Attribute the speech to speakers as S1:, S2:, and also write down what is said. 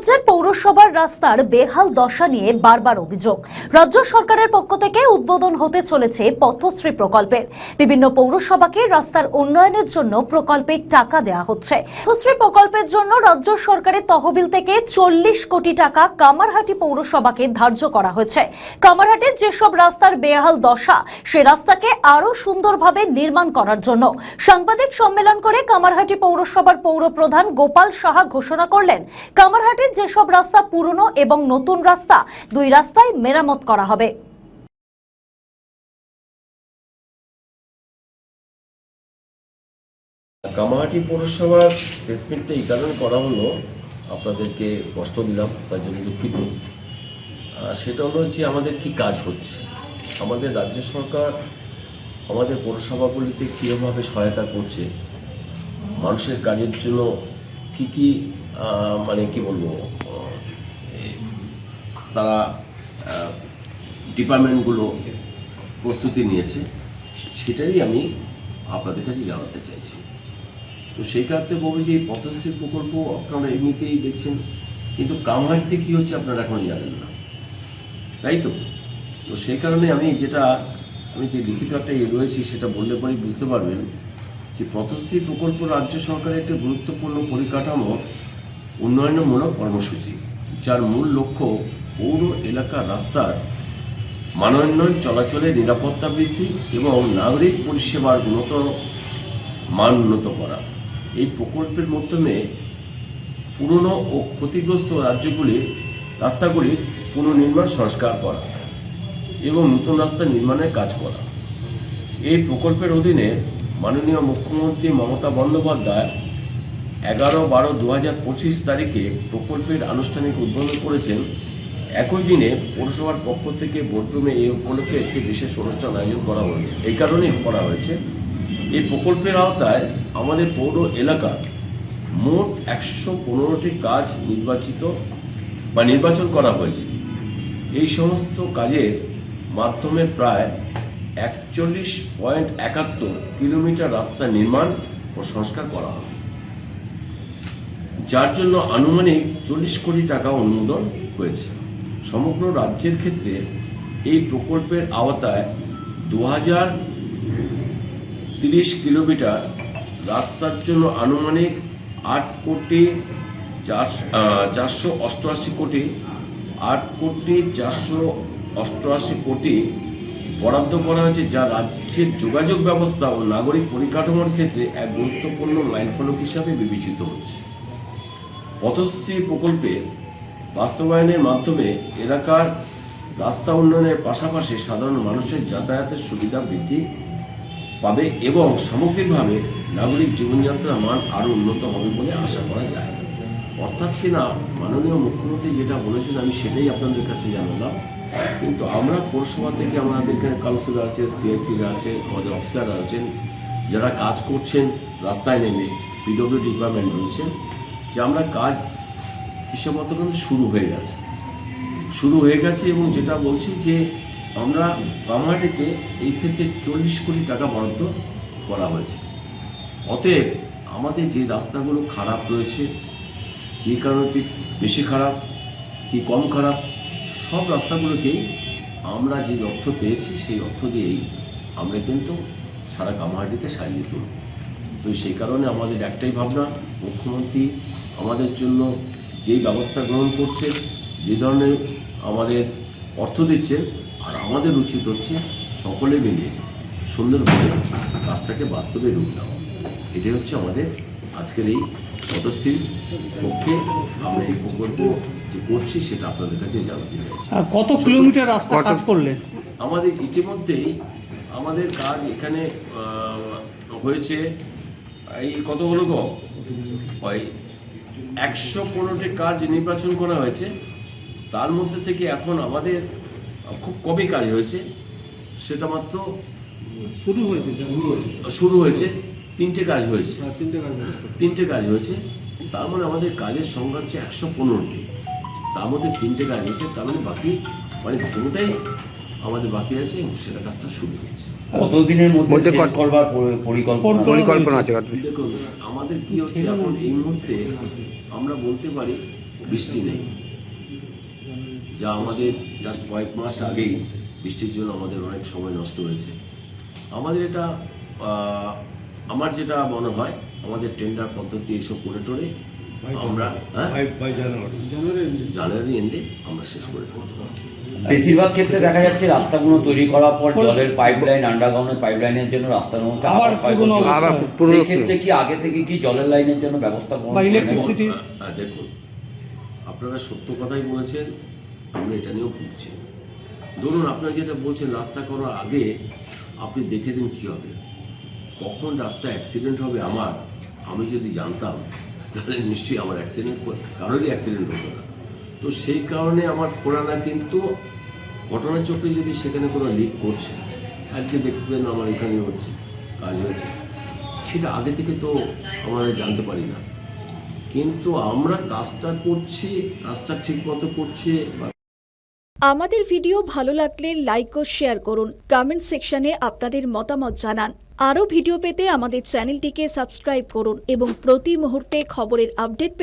S1: রাজ্যের পৌরসভার রাস্তার বেহাল দশা নিয়ে বারবার অভিযোগ। রাজ্য সরকারের পক্ষ থেকে উদ্বোধন হতে চলেছে পথশ্রী প্রকল্পের। বিভিন্ন পৌরসভাকে রাস্তার উন্নয়নের জন্য প্রকল্পে টাকা দেওয়া হচ্ছে। পথশ্রী প্রকল্পের জন্য রাজ্য সরকারের তহবিল থেকে 40 কোটি টাকা কামারহাটি পৌরসভাকে ধার্য করা হয়েছে। কামারহাটির যেসব রাস্তার বেহাল দশা, সে রাস্তাকে আরো সুন্দরভাবে নির্মাণ করার জন্য সাংবাদিক সম্মেলন করে কামারহাটি পৌরসভার পৌর প্রধান গোপাল সাহা ঘোষণা করলেন, কামারহাটির যেসব রাস্তা পুরনো এবং নতুন রাস্তা, দুই রাস্তায় মেরামত করা হবে।
S2: কামারহাটি পৌরসভার প্রেসমিটটা এই কারণে করা হলো, আপনাদেরকে কষ্ট দিলাম তার জন্য দুঃখিত। সেটা হলো যে আমাদের কি কাজ হচ্ছে, আমাদের রাজ্য সরকার আমাদের পৌরসভাগুলিতে কীভাবে সহায়তা করছে, মানুষের কাজের জন্য কি কি মানে কি বলবো, তারা ডিপার্টমেন্টগুলো প্রস্তুতি নিয়েছে, সেটাই আমি আপনাদের কাছে জানাতে চাইছি। তো সেই কারণে বলবো যে এই পথশ্রী প্রকল্প আপনারা এমনিতেই দেখছেন, কিন্তু কামারহাটিতে কী হচ্ছে আপনারা এখন জানেন না, তাই তো? তো সেই কারণে আমি যে লিখিত একটা রয়েছি সেটা বললে পরেই বুঝতে পারবেন যে পথশ্রী প্রকল্প রাজ্য সরকারের একটি গুরুত্বপূর্ণ পরিকাঠামো উন্নয়নমূলক কর্মসূচি, যার মূল লক্ষ্য পৌর এলাকার রাস্তার মানোন্নয়ন, চলাচলের নিরাপত্তা বৃদ্ধি এবং নাগরিক পরিষেবার গুণগত মান উন্নত করা। এই প্রকল্পের মাধ্যমে পুরনো ও ক্ষতিগ্রস্ত রাস্তাগুলির পুনর্নির্মাণ, সংস্কার করা এবং নতুন রাস্তা নির্মাণের কাজ করা। এই প্রকল্পের অধীনে মাননীয় মুখ্যমন্ত্রী মমতা বন্দ্যোপাধ্যায় 11/12/2025 তারিখে প্রকল্পের আনুষ্ঠানিক উদ্বোধন করেছেন। একই দিনে পৌরসভার পক্ষ থেকে বোর্ডরুমে এই উপলক্ষে একটি বিশেষ অনুষ্ঠান আয়োজন করা হয়েছে। এই কারণেই করা হয়েছে, এই প্রকল্পের আওতায় আমাদের পৌর এলাকার মোট 115টি কাজ নির্বাচন করা হয়েছে। এই সমস্ত কাজের মাধ্যমে প্রায় 41.71 কিলোমিটার রাস্তা নির্মাণ ও সংস্কার করা হবে, যার জন্য আনুমানিক 40 কোটি টাকা অনুমোদন হয়েছে। সমগ্র রাজ্যের ক্ষেত্রে এই প্রকল্পের আওতায় 2030 কিলোমিটার রাস্তার জন্য আনুমানিক 8,488 কোটি বরাদ্দ করা হয়েছে, যা রাজ্যের যোগাযোগ ব্যবস্থা ও নাগরিক পরিকাঠামোর ক্ষেত্রে এক গুরুত্বপূর্ণ মাইলফলক হিসাবে বিবেচিত হচ্ছে। পথশ্রী প্রকল্পের বাস্তবায়নের মাধ্যমে এলাকার রাস্তা উন্নয়নের পাশাপাশি সাধারণ মানুষের যাতায়াতের সুবিধা বৃদ্ধি পাবে এবং সামগ্রিকভাবে নাগরিক জীবনযাত্রার মান আরও উন্নত হবে বলে আশা করা যায়। অর্থাৎ কিনা মাননীয় মুখ্যমন্ত্রী যেটা বলেছেন আমি সেটাই আপনাদের কাছে জানালাম, কিন্তু আমরা পৌরসভা থেকে আমাদের কাউন্সিলর আছে, সিআইসিরা আছে, আমাদের অফিসাররা আছেন, যারা কাজ করছেন রাস্তায় নেমে, পিডব্লিউডি ডিপার্টমেন্ট রয়েছে, যে আমরা কাজ হিসাব মতো কিন্তু শুরু হয়ে গেছে এবং যেটা বলছি যে আমরা কামারহাটিতে এই ক্ষেত্রে 40 কোটি টাকা বরাদ্দ করা হয়েছে। অতএব আমাদের যে রাস্তাগুলো খারাপ রয়েছে, কী কারণে বেশি খারাপ কি কম খারাপ, সব রাস্তাগুলোকেই আমরা যে অর্থ পেয়েছি সেই অর্থ দিয়েই আমরা কিন্তু সারা কামারহাটিকে সারিয়ে তুলব। তো সেই কারণে আমাদের একটাই ভাবনা, মুখ্যমন্ত্রী আমাদের জন্য যেই ব্যবস্থা গ্রহণ করছে, যে ধরনের আমাদের অর্থ দিচ্ছে, আর আমাদের উচিত হচ্ছে সকলে মিলে সুন্দরভাবে কাজটাকে বাস্তবে রূপ দেওয়া। এটাই হচ্ছে আমাদের আজকের এই পথশ্রীর পক্ষে আমরা এই প্রকল্প যে করছি সেটা আপনাদের কাছে জানাতে চাইছি।
S3: কত কিলোমিটার রাস্তা কাজ করলেন?
S2: আমাদের ইতিমধ্যেই আমাদের কাজ এখানে হয়েছে এই কতগুলো ওই 115টি কাজ নির্বাচন করা হয়েছে। তার মধ্যে থেকে এখন আমাদের খুব কমই কাজ হয়েছে, সেটা মাত্র শুরু হয়েছে 3টে কাজ হয়েছে, 3টে কাজ হয়েছে। তার মানে আমাদের কাজের সংখ্যা হচ্ছে 115টি, তার মধ্যে 3টে কাজ হয়েছে, তার মানে বাকি পুরোটাই আমাদের বাকি আছে এবং সেটা কাজটা শুরু হয়েছে।
S4: কতদিনের মধ্যে করবার পরিকল্পনা আছে?
S2: দেখুন আমাদের কি হচ্ছে এখন এই মুহূর্তে আমরা বলতে পারি বৃষ্টি নেই, যা আমাদের জাস্ট কয়েক মাস আগেই বৃষ্টির জন্য আমাদের অনেক সময় নষ্ট হয়েছে। আমাদের এটা আমার যেটা মনে হয় আমাদের টেন্ডার পদ্ধতি এসব করে টোরে আমরা জানুয়ারি এন্ডে আমরা শেষ করে ফেলতে পারবো।
S4: বেশিরভাগ ক্ষেত্রে দেখা যাচ্ছে রাস্তাগুলো তৈরি করার পর জলের পাইপলাইন, আন্ডারগ্রাউন্ডের পাইপলাইনের জন্য রাস্তার মধ্যে আবার ক্ষয়ক্ষতি হচ্ছে। সেই ক্ষেত্রে কি আগে থেকে কি জলের লাইনের জন্য ব্যবস্থা গ্রহণ
S3: বা
S4: করা
S3: ইলেকট্রিসিটি?
S2: দেখুন, আপনারা সত্য কথাই বলেছেন, আমরা এটা নিয়েও ভুগছি। ধরুন আপনারা যেটা বলছেন রাস্তা করার আগে আপনি দেখে দিন কী হবে, কখন রাস্তা অ্যাক্সিডেন্ট হবে। আমি যদি জানতাম তাহলে নিশ্চয়ই আমার কারোরই অ্যাক্সিডেন্ট হতো না। তো সেই কারণে আমার খোঁড়ানা, কিন্তু ঘটনাচক্রে যদি সেখানে কোনো লিক করছে, আজকে দেখবেন আমার এখানে হচ্ছে কাজ হয়েছে, সেটা আগে থেকে তো আমরা জানতে পারি না। কিন্তু আমরা কাজটা করছি, কাজটা ঠিক মতো করছি।
S5: আমাদের ভিডিও ভালো লাগলে লাইক ও শেয়ার করুন, কমেন্ট সেকশনে আপনাদের মতামত জানান। আরও ভিডিও পেতে আমাদের চ্যানেলটিকে সাবস্ক্রাইব করুন এবং প্রতি মুহূর্তে খবরের আপডেট